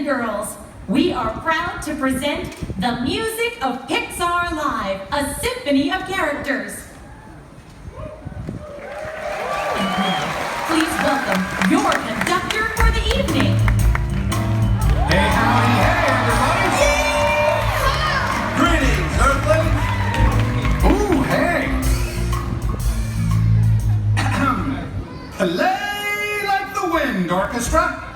girls, we are proud to present the music of Pixar Live, a symphony of characters. Please welcome your conductor for the evening. Hey, howdy, hey, everybody! Greetings, Earthlings! Ooh, hey! Play like the wind, Orchestra!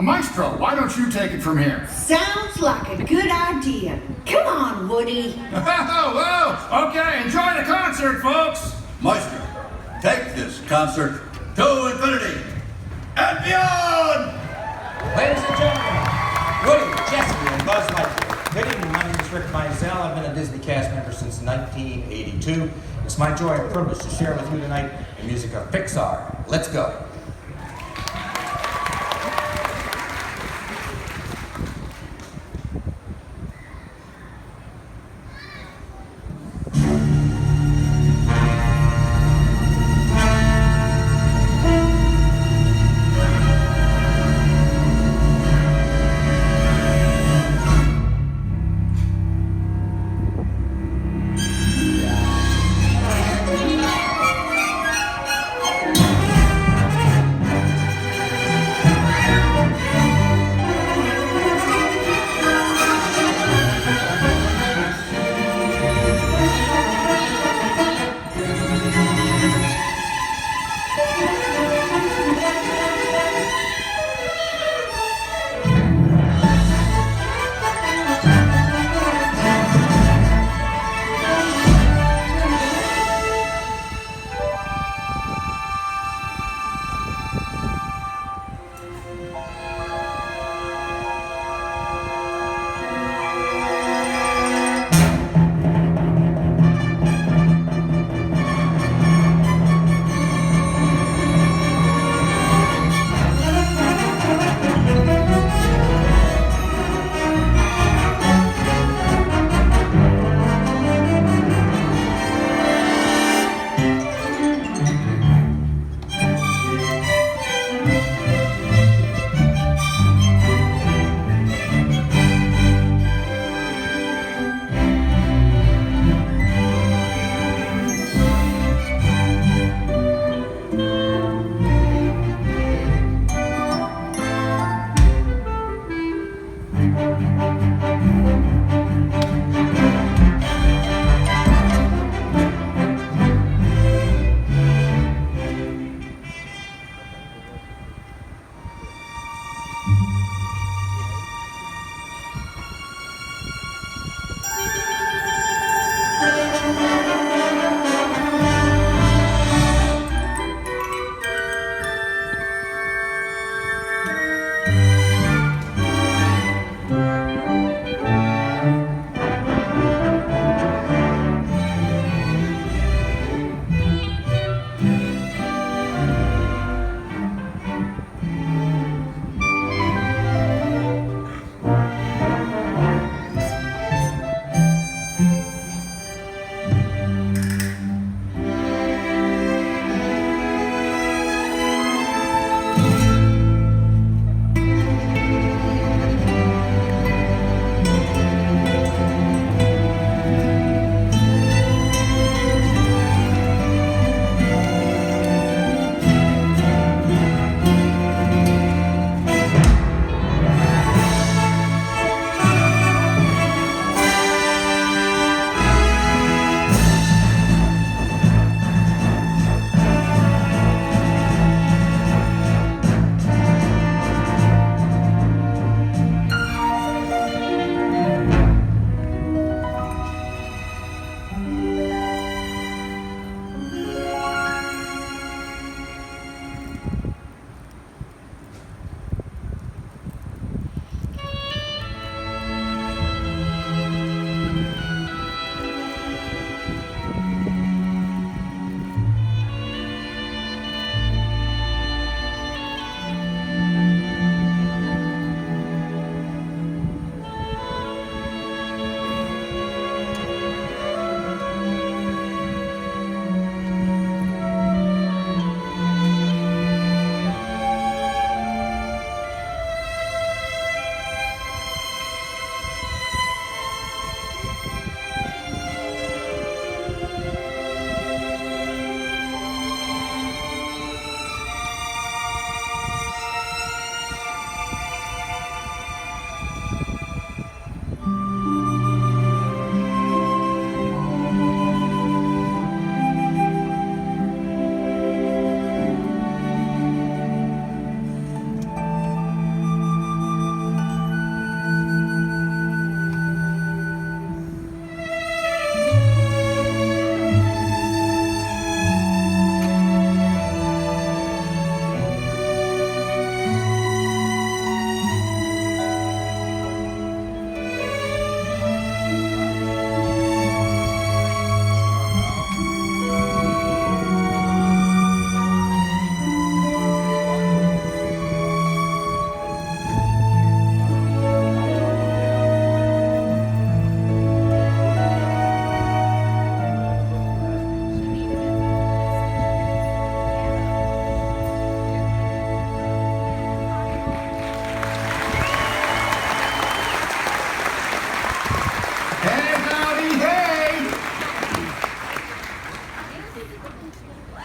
Maestro, why don't you take it from here? Sounds like a good idea. Come on, Woody. Okay, enjoy the concert, folks. Maestro, take this concert to infinity and beyond! Ladies and gentlemen, Woody, Jesse, and Buzz Lightyear. Good evening, my name is Rick Mizell. I've been a Disney cast member since 1982. It's my joy and privilege to share with you tonight the music of Pixar. Let's go.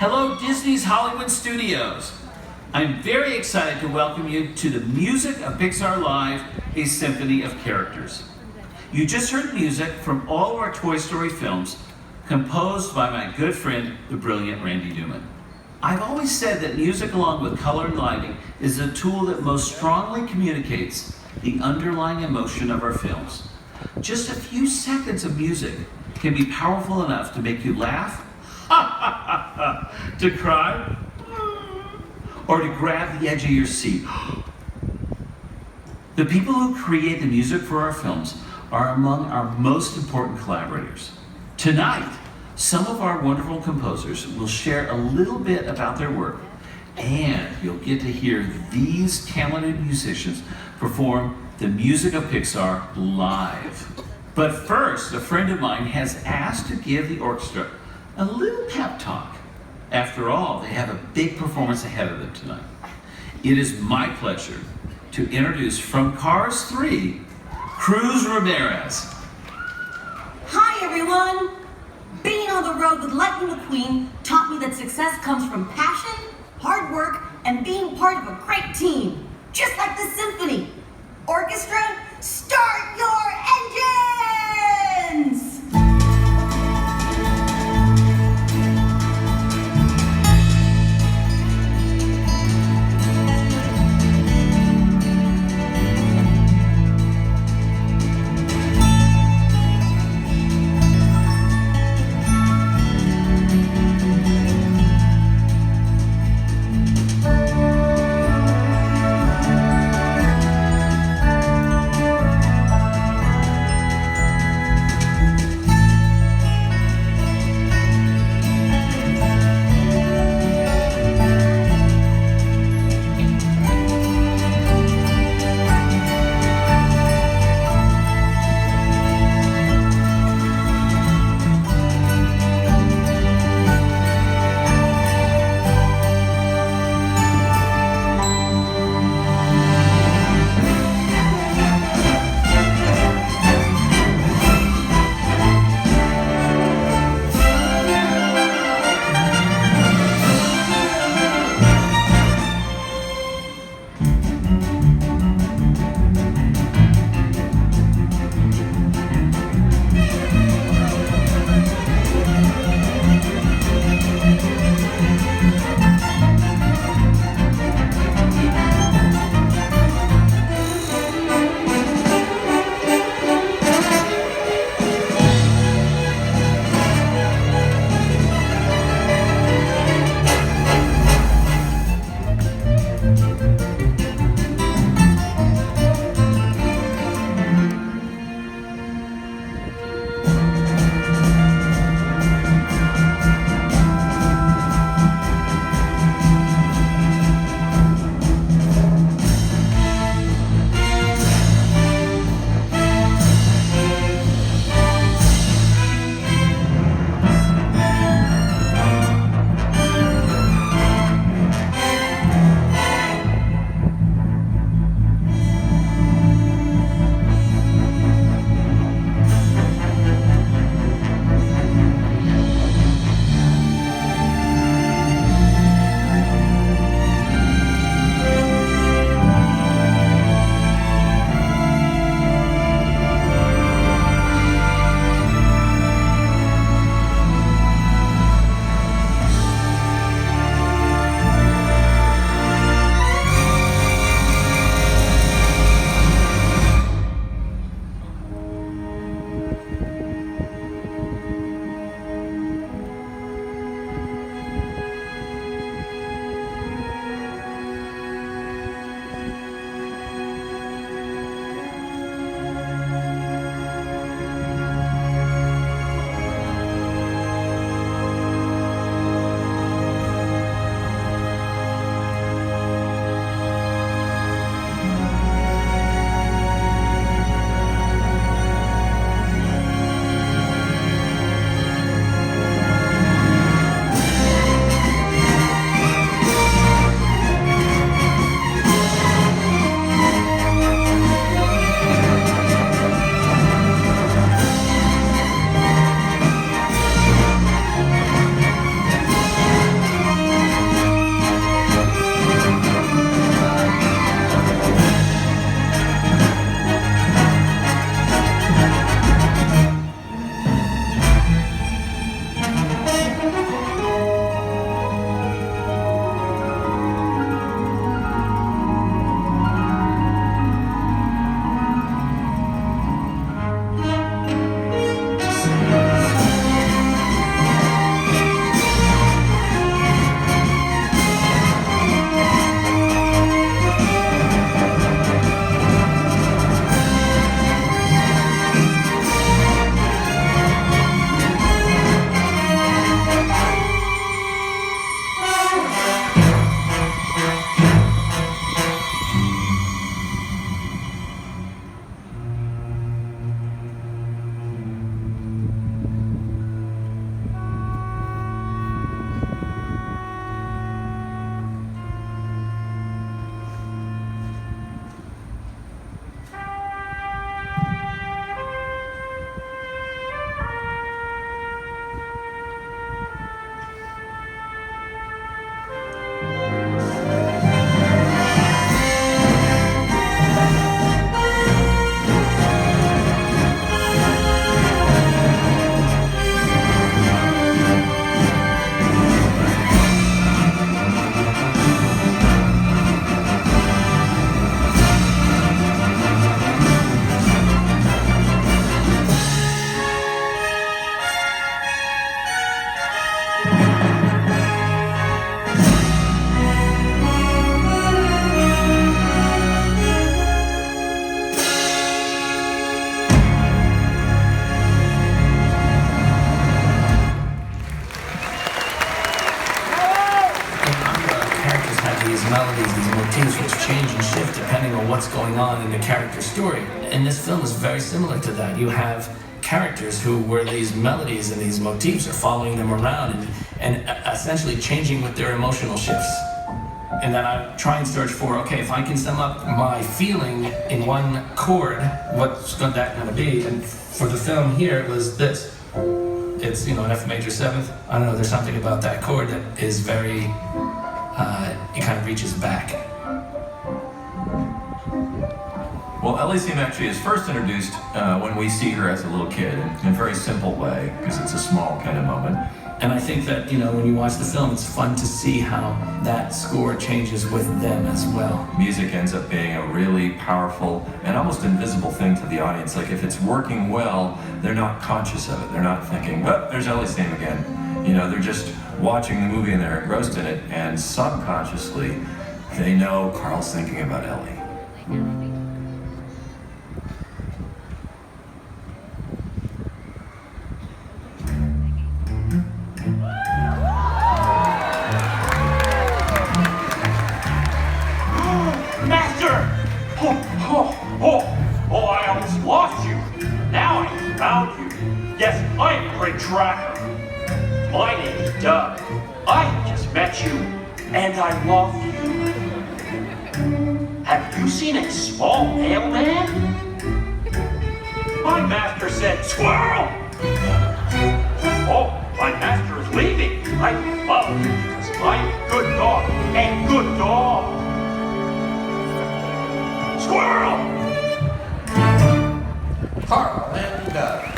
Hello, Disney's Hollywood Studios. I'm very excited to welcome you to the Music of Pixar Live, a symphony of characters. You just heard music from all of our Toy Story films, composed by my good friend, the brilliant Randy Newman. I've always said that music, along with color and lighting, is a tool that most strongly communicates the underlying emotion of our films. Just a few seconds of music can be powerful enough to make you laugh, to cry, or to grab the edge of your seat. The people who create the music for our films are among our most important collaborators. Tonight, some of our wonderful composers will share a little bit about their work, and you'll get to hear these talented musicians perform the music of Pixar live. But first, a friend of mine has asked to give the orchestra a little pep talk. After all, they have a big performance ahead of them tonight. It is my pleasure to introduce from Cars 3, Cruz Ramirez. Hi, everyone. Being on the road with Lightning McQueen taught me that success comes from passion, hard work, and being part of a great team. Just like the symphony. Orchestra, start your engines! these melodies, these motifs, which change and shift depending on what's going on in the character's story. And this film is very similar to that. You have characters where these melodies and these motifs are following them around and essentially changing with their emotional shifts. And then I try and search for, okay, if I can sum up my feeling in one chord, what's that going to be? And for the film here, it was this. It's, an F major 7th. I don't know, there's something about that chord that is very, it kind of reaches back. Well, Elysium actually is first introduced when we see her as a little kid in a very simple way, because it's a small kind of moment. And I think that, when you watch the film, it's fun to see how that score changes with them as well. Music ends up being a really powerful and almost invisible thing to the audience. Like, if it's working well, they're not conscious of it. They're not thinking, oh, there's Elysium again. They're just watching the movie and they're engrossed in it, and subconsciously, they know Carl's thinking about Ellie. Oh, I almost lost you. Now I found you. Yes, I am a great tracker. My name is Doug. I have just met you, and I love you. Have you seen a small mailman? My master said, squirrel! Oh, my master is leaving. I love you because I'm a good dog, a good dog. Squirrel! Carl and Doug.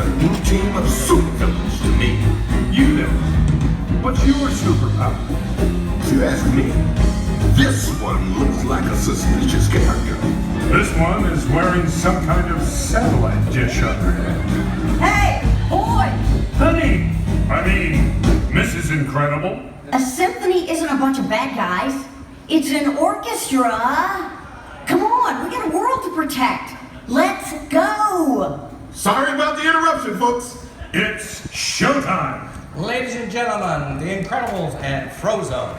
a new team of supervillains to me. You know, what's your superpower? If you ask me, this one looks like a suspicious character. This one is wearing some kind of satellite dish on her head. Hey, boy! Honey! I mean, Mrs. Incredible. A symphony isn't a bunch of bad guys. It's an orchestra. Come on, we got a world to protect. Let's go! Sorry about the interruption, folks. It's showtime. Ladies and gentlemen, The Incredibles and Frozone.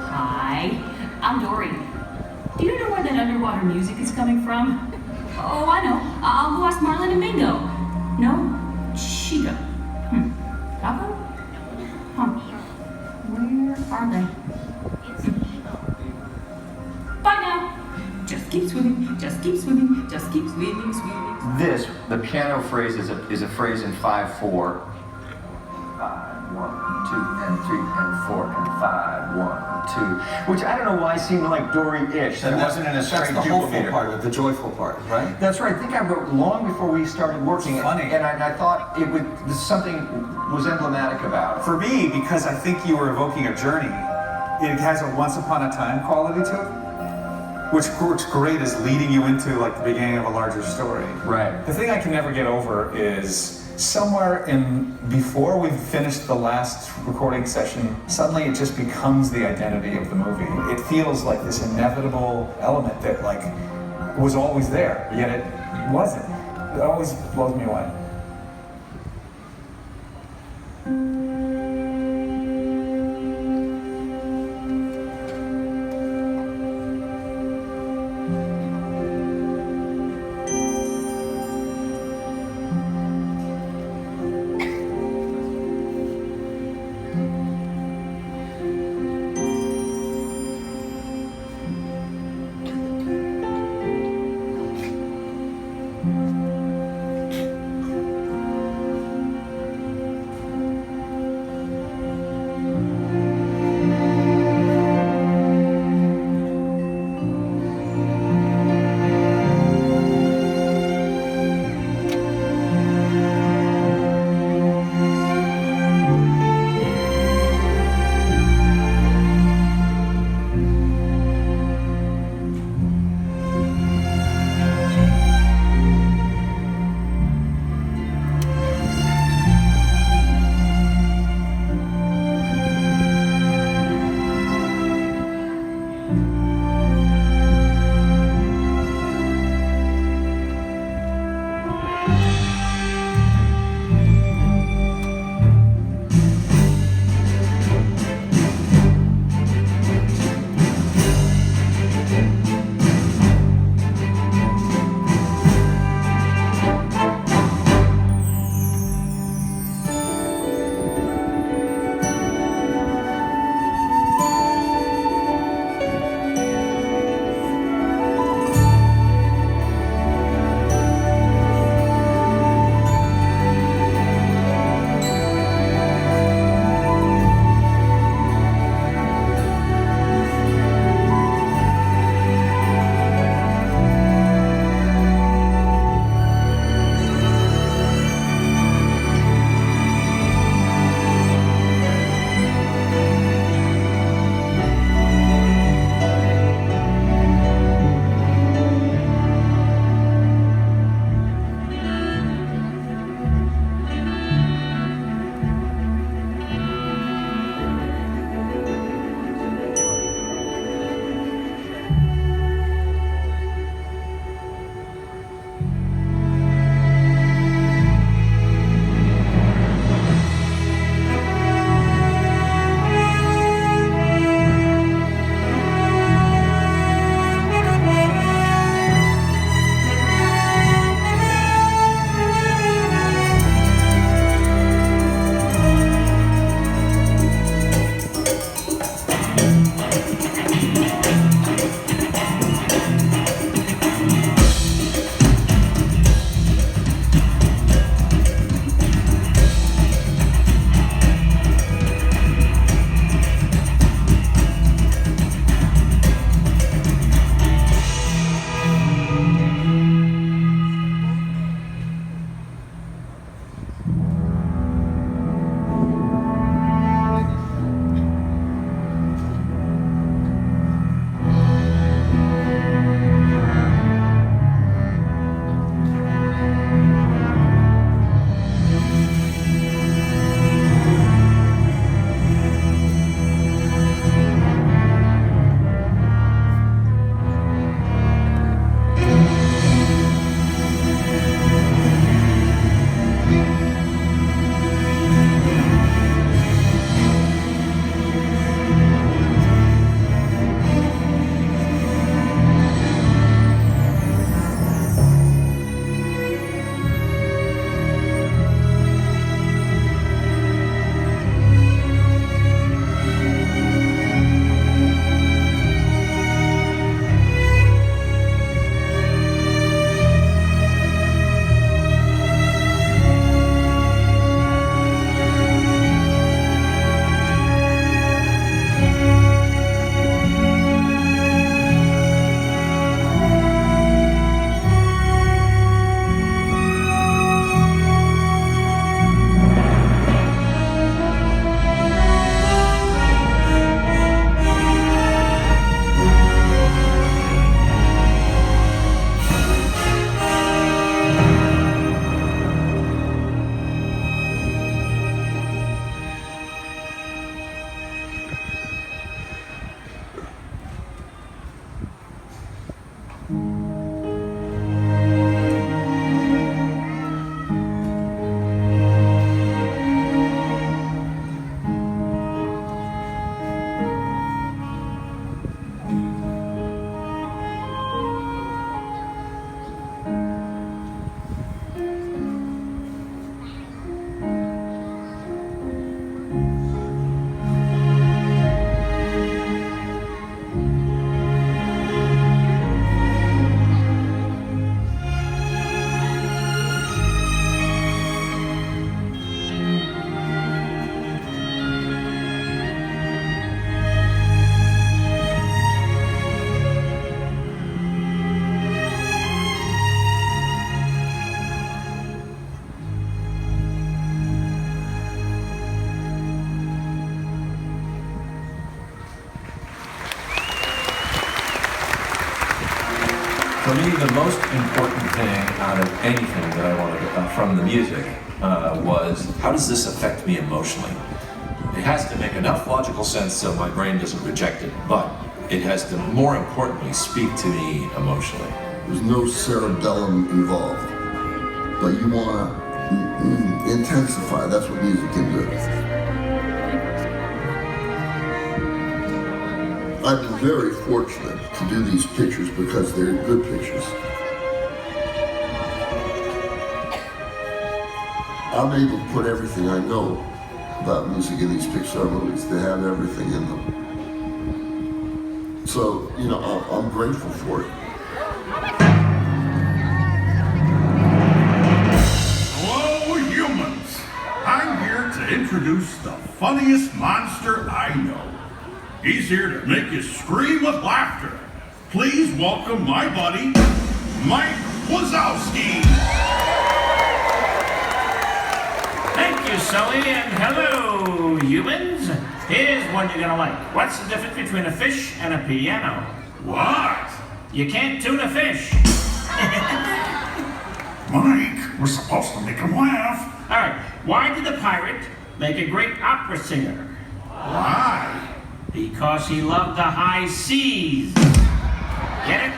Hi, I'm Dory. Do you know where that underwater music is coming from? Oh, I know. I'll go ask Marlon and Mingo. No? Chica. Taco? Huh. Where are they? Bye now. Just keep swimming, just keep swimming, just keep swimming, swimming. This, the piano phrase is a phrase in 5/4. 5, 1, 2, and 3, and 4, and 5, 1, 2. Which I don't know why seemed like Dory-ish. That wasn't in a straight That's the hopeful duplicator. part of it, the joyful part, right? That's right. I think I wrote long before we started working. It's funny. And I thought it would something was emblematic about it. For me, because I think you were evoking a journey, it has a once upon a time quality to it. Which works great is leading you into like the beginning of a larger story. Right. The thing I can never get over is somewhere before we've finished the last recording session, suddenly it just becomes the identity of the movie. It feels like this inevitable element that like was always there, yet it wasn't. It always blows me away. For me, the most important thing out of anything that I wanted from the music was, how does this affect me emotionally? It has to make enough logical sense so my brain doesn't reject it, but it has to, more importantly, speak to me emotionally. There's no cerebellum involved, but you want to intensify. That's what music can do. I've been very fortunate to do these pictures because they're good pictures. I'm able to put everything I know about music in these Pixar movies. They have everything in them. So, you know, I'm grateful for it. Hello, humans. I'm here to introduce the funniest monster I know. He's here to make you scream with laughter. Please welcome my buddy, Mike Wazowski. Thank you, Sully, and hello, humans. Here's one you're gonna like. What's the difference between a fish and a piano? What? You can't tune a fish. Mike, we're supposed to make him laugh. All right, why did the pirate make a great opera singer? Why? Because he loved the high seas. Get it?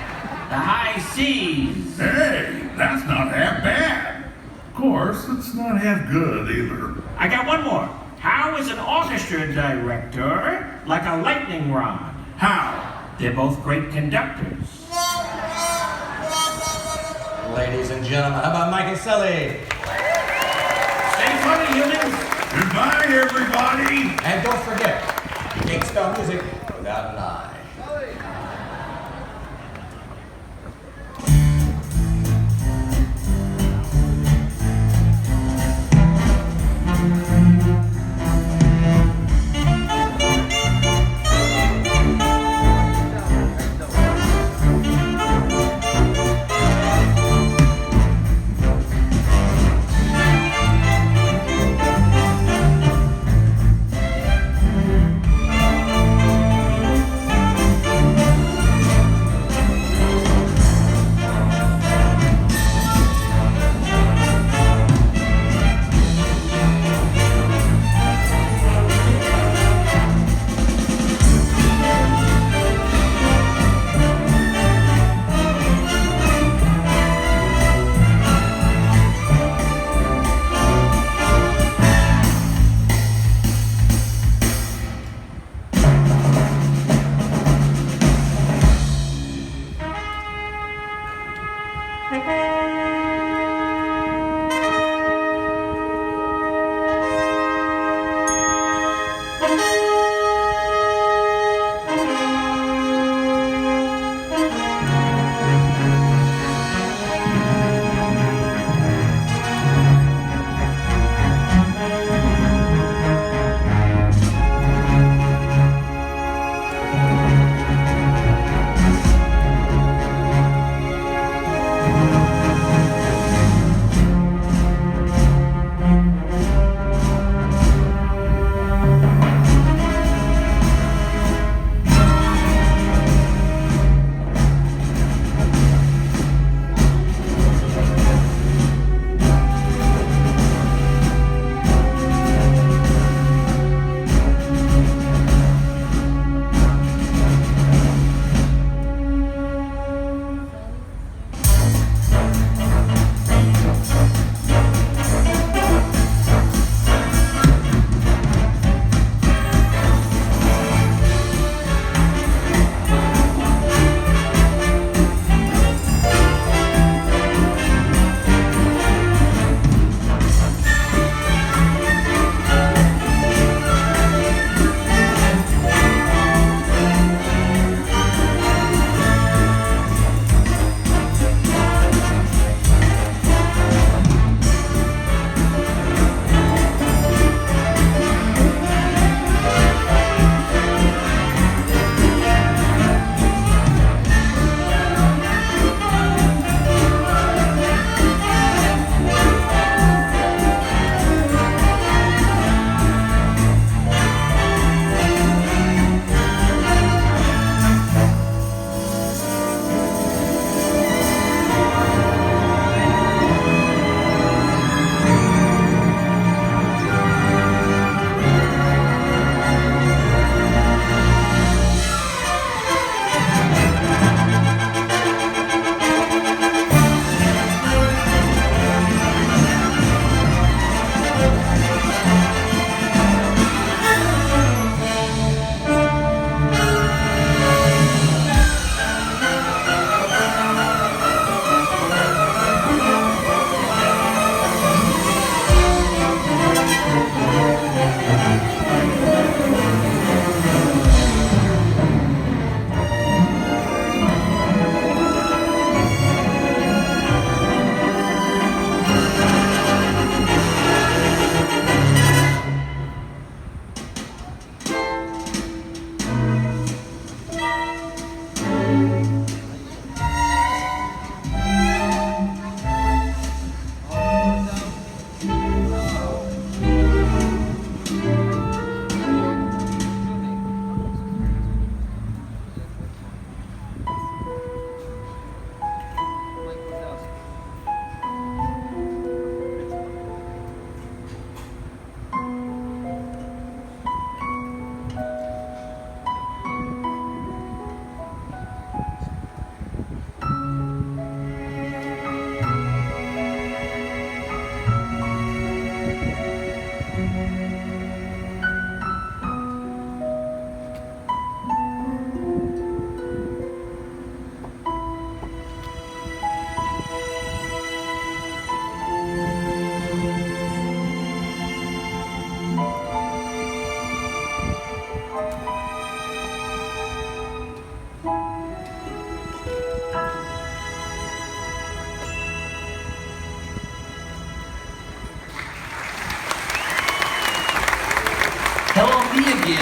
The high seas. Hey, that's not half bad. Of course, it's not half good either. I got one more. How is an orchestra director like a lightning rod? How? They're both great conductors. Ladies and gentlemen, how about Mike and Sully? Stay funny, humans. Goodbye, everybody. And don't forget, you can't spell music without an I.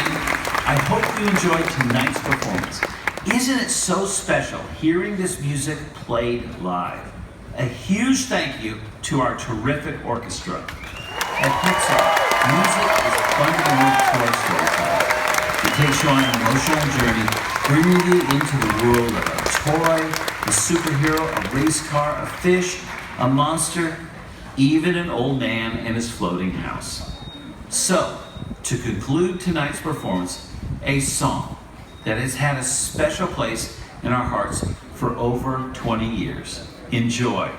I hope you enjoyed tonight's performance. Isn't it so special hearing this music played live? A huge thank you to our terrific orchestra. At Pixar, music is fundamental to our storytelling. It takes you on an emotional journey, bringing you into the world of a toy, a superhero, a race car, a fish, a monster, even an old man and his floating house. So, to conclude tonight's performance, a song that has had a special place in our hearts for over 20 years. Enjoy.